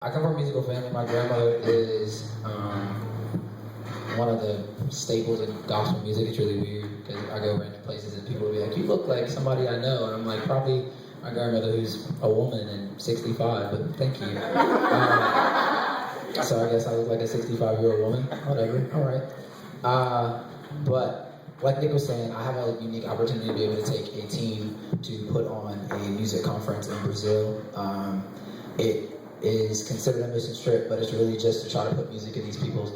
I come from a musical family. My grandmother is one of the staples in gospel music. It's really weird because I go random places and people will be like, "You look like somebody I know," and I'm like, "Probably my grandmother who's a woman and 65." But thank you. So I guess I look like a 65-year-old woman. Whatever. All right. But like Nick was saying, I have a unique opportunity to be able to take a team to put on a music conference in Brazil. It is considered a mission trip, but it's really just to try to put music in these people's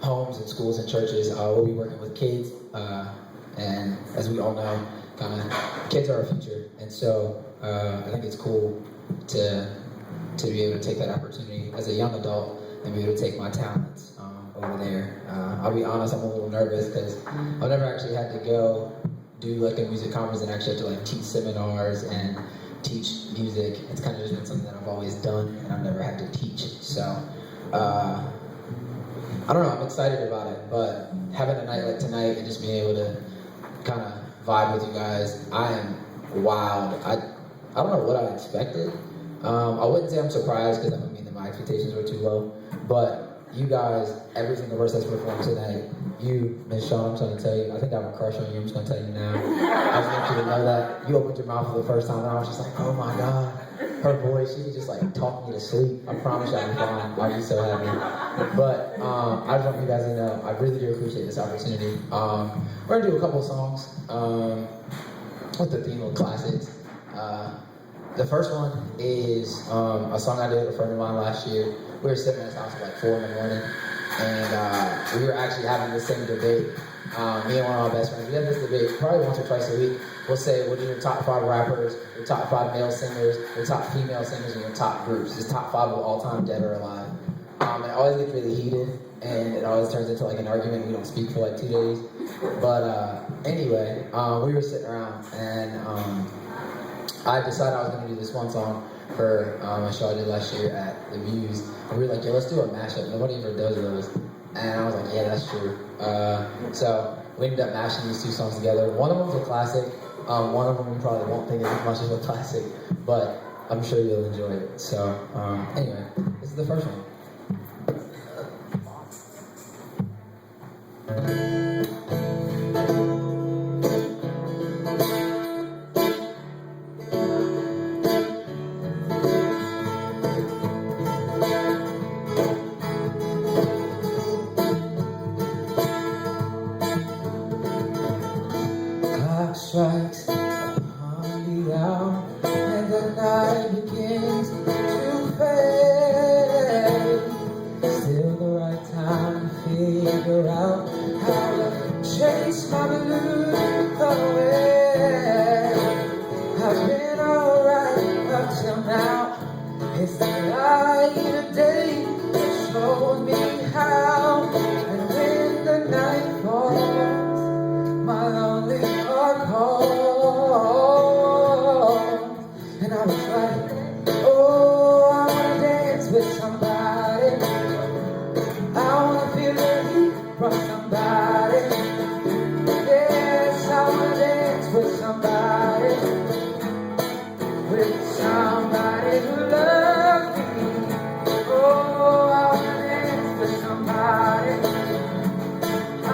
homes and schools and churches. We'll be working with kids, and as we all know, kind of kids are our future, and so I think it's cool to be able to take that opportunity as a young adult and be able to take my talents over there. I'll be honest, I'm a little nervous because I've never actually had to go do like a music conference and actually have to like teach seminars and teach music. It's kind of just been something that I've always done and I've never had to teach. So I don't know, I'm excited about it, but having a night like tonight and just being able to kind of vibe with you guys, I am wild. I don't know what I expected. I wouldn't say I'm surprised because I mean that my expectations were too low, but you guys, every single person that's performed tonight, you, Miss Shawn, I'm trying to tell you, I think I have a crush on you. I'm just going to tell you now. I just want you to know that. You opened your mouth for the first time and I was just like, oh my God. Her voice, she could just like talk me to sleep. I promise you I'll be fine. I'll be so happy. But I just want you guys to know, I really do appreciate this opportunity. We're going to do a couple songs with the theme of classics. The first one is a song I did with a friend of mine last year. We were sitting at his house at like 4 in the morning, and we were actually having the same debate. Me and one of my best friends, we have this debate probably once or twice a week. We'll say, what are your top 5 rappers, your top 5 male singers, your top female singers, and your top groups. It's top 5 of all time, dead or alive. It always gets really heated, and it always turns into like an argument. We don't speak for like 2 days. But anyway, we were sitting around, and I decided I was going to do this one song for a show I did last year at the Muse. And we were like, yo, let's do a mashup. Nobody ever does those. And I was like, yeah, that's true. So we ended up mashing these 2 songs together. One of them's a classic. One of them you probably won't think of as much as a classic, but I'm sure you'll enjoy it. So anyway, this is the first one. Strikes upon the hour, and the night begins to fade. Still the right time to figure out how to chase my blues away. I've been alright up till now. It's the light of day that shows me how. And when the night falls, my lonely heart calls, and I was like, oh, I wanna dance with somebody. I wanna feel the heat from somebody. Yes, I wanna dance with somebody. With somebody who loves me. Oh, I wanna dance with somebody. I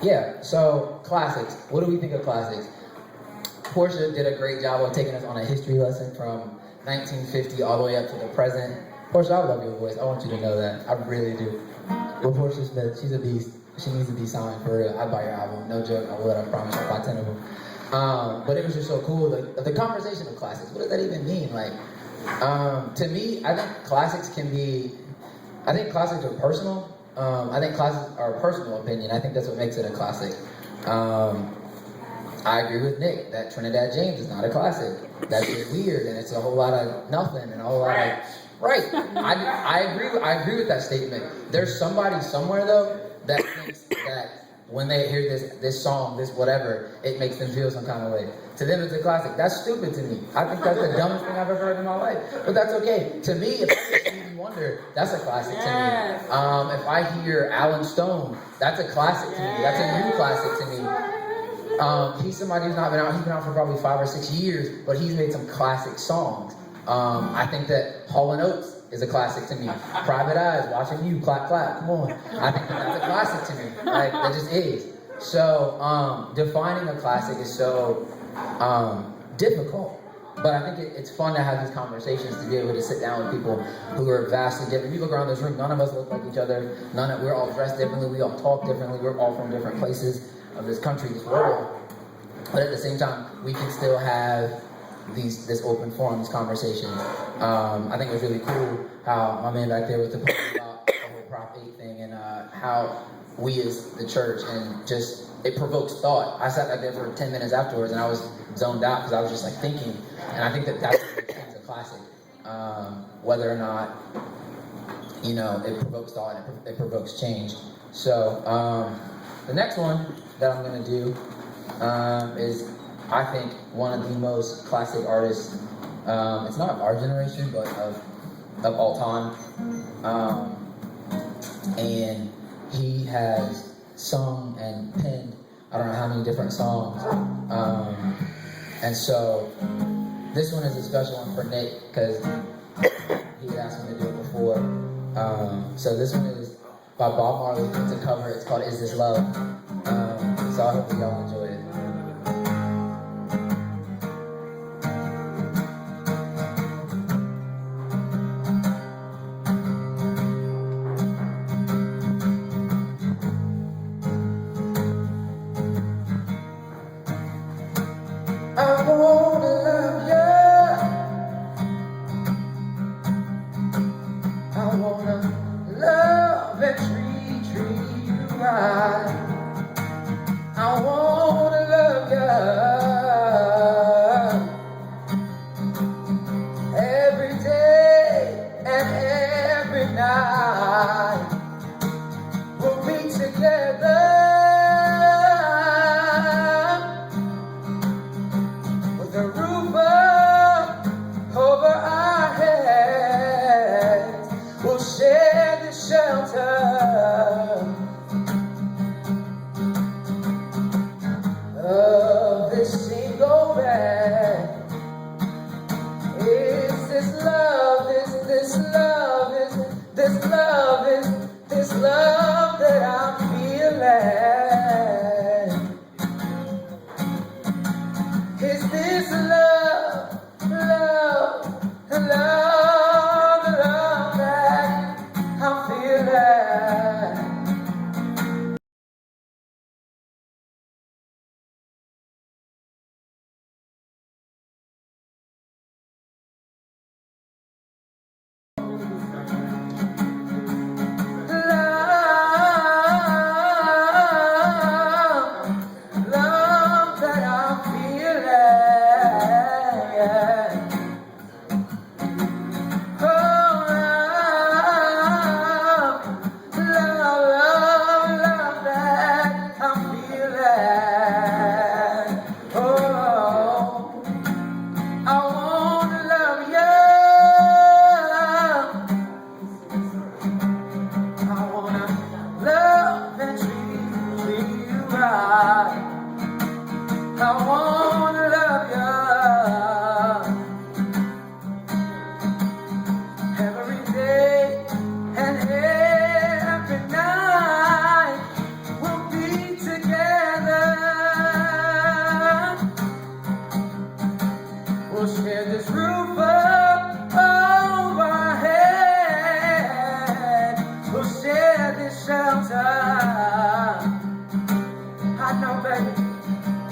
Yeah, so classics. What do we think of classics? Portia did a great job of taking us on a history lesson from 1950 all the way up to the present. Portia, I love your voice. I want you to know that. I really do. But Portia Smith, she's a beast. She needs to be signed for real. I'd buy your album. No joke. I would. I promise. I'll buy 10 of them. But it was just so cool. The conversation of classics. What does that even mean? Like, to me, I think classics can be. I think classics are personal. I think classics are a personal opinion. I think that's what makes it a classic. I agree with Nick that Trinidad James is not a classic. That's just weird, and it's a whole lot of nothing and a whole lot of right. I agree with that statement. There's somebody somewhere though that thinks that when they hear this song, this whatever, it makes them feel some kind of way. To them, it's a classic. That's stupid to me. I think that's the dumbest thing I've ever heard in my life. But that's okay. To me, if I hear Stevie Wonder, that's a classic to me. If I hear Alan Stone, that's a classic to me. That's a new classic to me. He's somebody who's not been out. He's been out for probably 5 or 6 years, but he's made some classic songs. I think that Hall & Oates is a classic to me. Private Eyes, Watching You, Clap Clap, come on. I think that's a classic to me. Like, that just is. So, defining a classic is so difficult. But I think it's fun to have these conversations, to be able to sit down with people who are vastly different. If you look around this room, none of us look like each other. We're all dressed differently. We all talk differently. We're all from different places of this country, this world. But at the same time, we can still have this open forum, these conversations. I think it was really cool how my man back there was talking about the whole Prop 8 thing and how we as the church and just it provokes thought. I sat back there for 10 minutes afterwards and I was zoned out because I was just like thinking. And I think that's what makes a classic. Whether or not, it provokes thought and it provokes change. So the next one that I'm going to do is, I think, one of the most classic artists. It's not of our generation, but of all time. And he has sung and penned I don't know how many different songs. And so this one is a special one for Nick because he had asked me to do it before. So this one is by Bob Marley. It's a cover. It's called Is This Love? So I hope that y'all enjoy it. I wanna love you. I wanna love and treat you right. I wanna love you every day and every night. We'll be together. The roof over our heads, we'll share the shelter.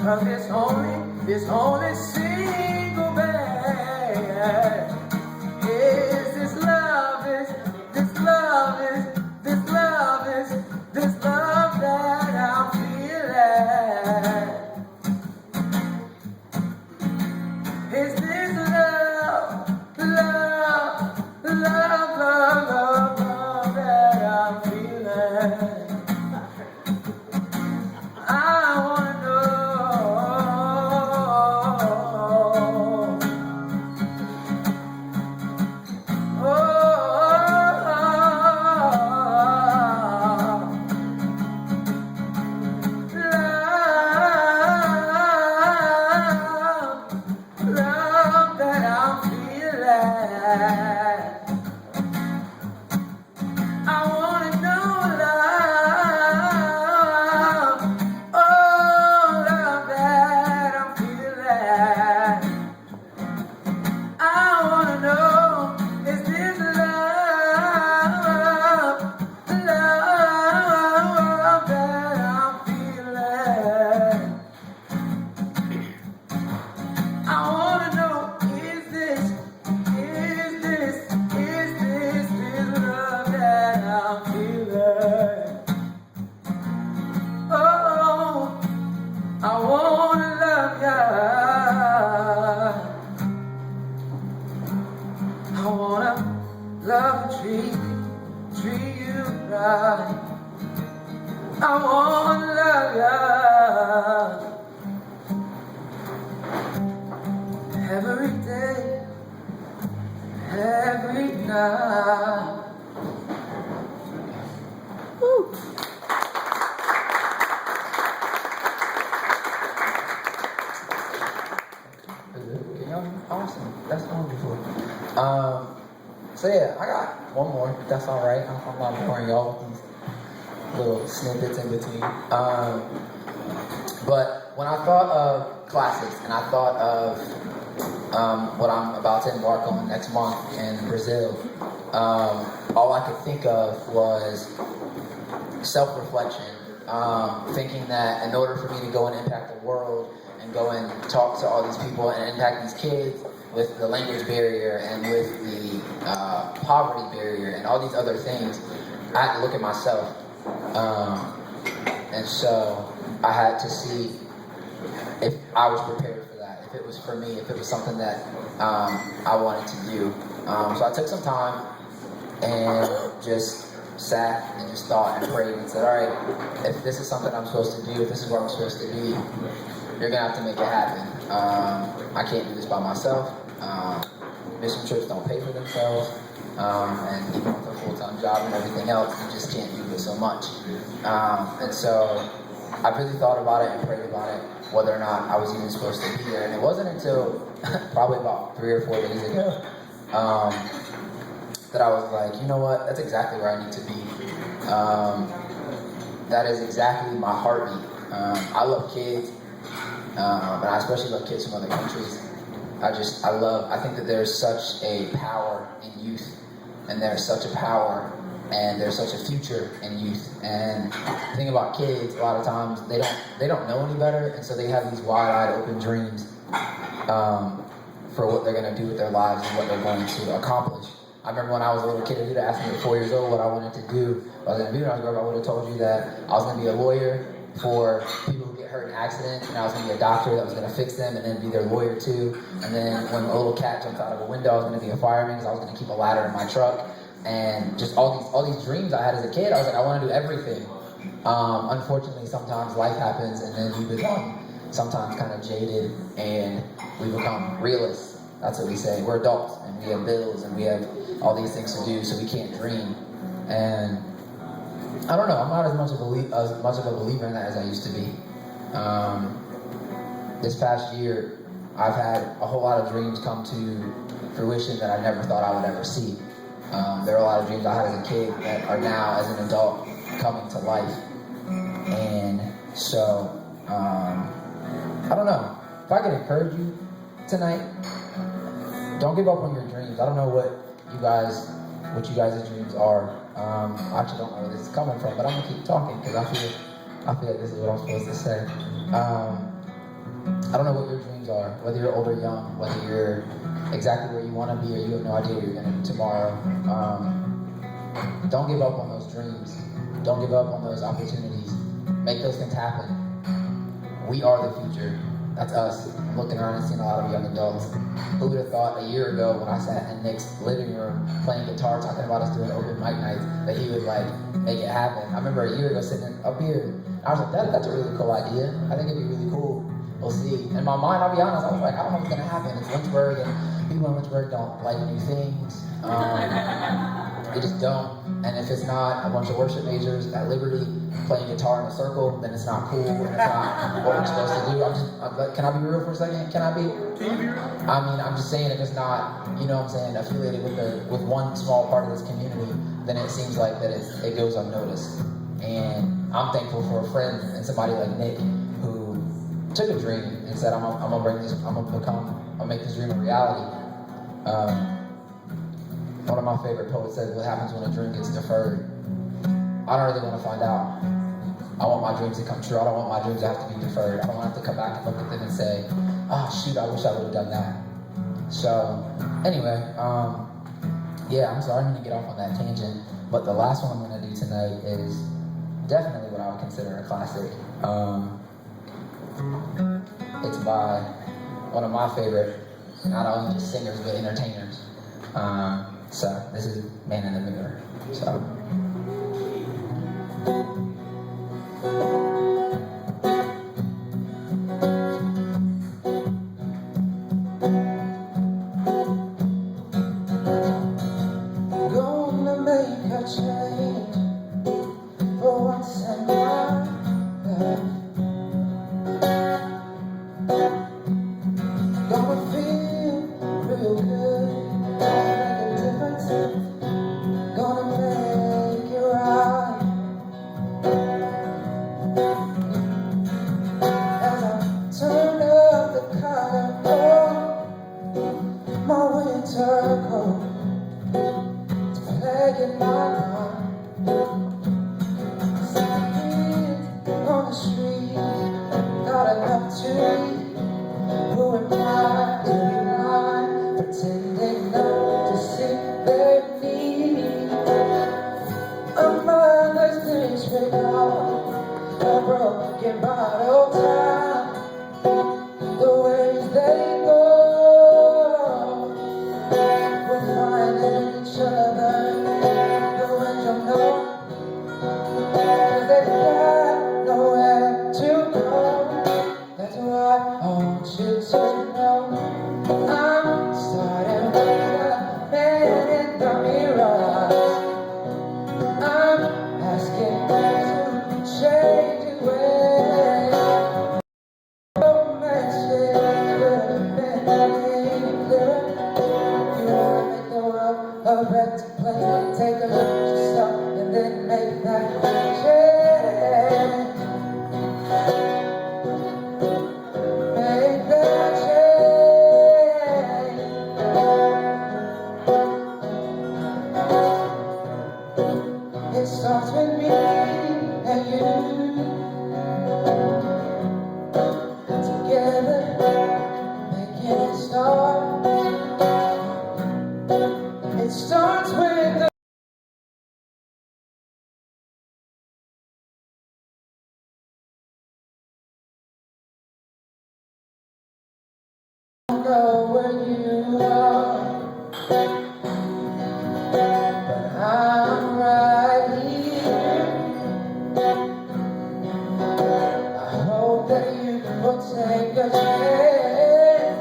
'cause it's only single bad. Is this love, is this love, is this love, is this love that I'm feeling? Is this love, love, love, love, love, love that I'm feeling? I wanna know. Oh, love that I'm feeling. I wanna know love. Oh, love that I'm feeling. I wanna know, is this love, love that I'm feeling? I wanna know, is this love that I'm feeling? Oh, I wanna love ya. I wanna love and treat you right. I wanna love ya every day, every night. Woo. Can y'all? Awesome. That's wonderful. So yeah, I got one more. If that's all right. I'm not boring y'all with these little snippets in between. But when I thought of classics and I thought of what I'm about to embark on next month in Brazil, all I could think of was self-reflection. Thinking that in order for me to go and impact the world and go and talk to all these people and impact these kids with the language barrier and with the poverty barrier and all these other things, I had to look at myself. And so I had to see if I was prepared for that, if it was for me, if it was something that I wanted to do. So I took some time and just sat and just thought and prayed and said, all right, if this is something I'm supposed to do, if this is where I'm supposed to be, you're going to have to make it happen. I can't do this by myself. Mission trips don't pay for themselves. And even with a full-time job and everything else, you just can't do it so much. And so I really thought about it and prayed about it, whether or not I was even supposed to be there. And it wasn't until probably about 3 or 4 days ago that I was like, you know what, that's exactly where I need to be. That is exactly my heartbeat. I love kids, and I especially love kids from other countries. I think that there's such a power in youth, and there's such a power and there's such a future in youth. And the thing about kids, a lot of times they don't know any better, and so they have these wide-eyed open dreams for what they're going to do with their lives and what they're going to accomplish. I remember when I was a little kid, if you'd asked me at 4 years old what I wanted to do, what I was going to do when I was growing up, I would have told you that I was going to be a lawyer for people who get hurt in accidents, and I was going to be a doctor that was going to fix them and then be their lawyer too. And then when a little cat jumped out of a window, I was going to be a fireman because I was going to keep a ladder in my truck. And just all these dreams I had as a kid, I was like, I want to do everything. Unfortunately, sometimes life happens and then you become sometimes kind of jaded and we become realists. That's what we say. We're adults and we have bills and we have all these things to do, so we can't dream. And I don't know, I'm not as much of a believer in that as I used to be. This past year, I've had a whole lot of dreams come to fruition that I never thought I would ever see. There are a lot of dreams I had as a kid that are now, as an adult, coming to life. And so, I don't know. If I could encourage you tonight, don't give up on your dreams. I don't know what you guys' dreams are. I actually don't know where this is coming from, but I'm gonna keep talking because I feel like this is what I'm supposed to say. I don't know what your dreams are, whether you're old or young, whether you're exactly where you want to be or you have no idea what you're going to do tomorrow. Don't give up on those dreams. Don't give up on those opportunities. Make those things happen. We are the future. That's us. I'm looking around and seeing a lot of young adults. Who would have thought a year ago when I sat in Nick's living room playing guitar, talking about us doing open mic nights, that he would like make it happen. I remember a year ago sitting up here, I was like, that's a really cool idea. I think it'd be really cool. We'll see. In my mind, I'll be honest, I was like, I don't know what's gonna happen. It's Lynchburg, and people in Lynchburg don't like new things. They just don't. And if it's not a bunch of worship majors at Liberty playing guitar in a circle, then it's not cool, and it's not what we're supposed to do. Can I be real for a second? Can I be? Can you be real? I mean, I'm just saying if it's not, you know what I'm saying, affiliated with one small part of this community, then it seems like that it goes unnoticed. And I'm thankful for a friend and somebody like Nick who took a dream and said, I'm gonna make this dream a reality. One of my favorite poets said, what happens when a dream gets deferred? I don't really want to find out. I want my dreams to come true. I don't want my dreams to have to be deferred. I don't want to have to come back and look at them and say, oh shoot, I wish I would have done that. So, anyway, yeah, I'm sorry I'm going to get off on that tangent, but the last one I'm going to do tonight is definitely what I would consider a classic. It's by one of my favorite, not only just singers, but entertainers. So this is Man in the Mirror. So. Gonna make a change for once in my life. Gonna feel real good. Gonna make it right. As I turn up the collar on my winter coat, it's plaguing my mind. Sitting on the street, not enough to eat. Who am I to be blind, pretending not to see their need? A mother's things without a broken bottle top. The ways they go, we're finding each other. The wind don't know, 'cause they've got nowhere to go. That's why I want you to know I'm starting with a man in the mirror. I'm asking you to change your ways. No message could have been any clearer. You wanna make the world a better place. Take a look at yourself and then make that change. Make that change. It starts with me and you, together, making it start. It starts with the know where you are, but I'm right here. I hope that you will take a chance,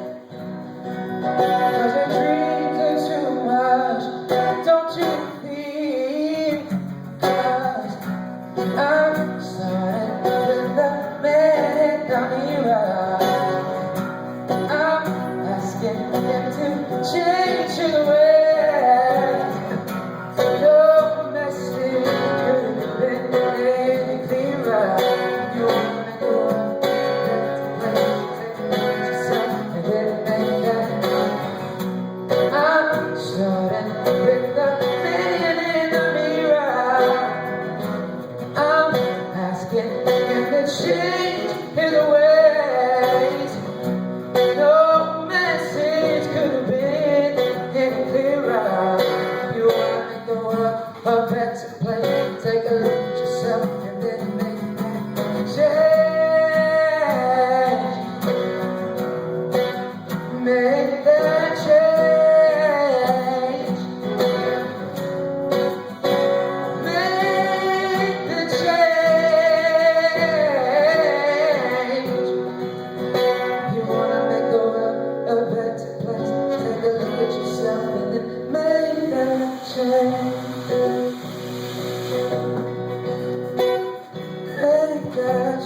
'cause your dreams are too much, don't you feel? 'Cause I'm starting with the man down here. I'm asking him to change your ways. No message could have been any clearer. You wanna go up,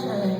much, honey.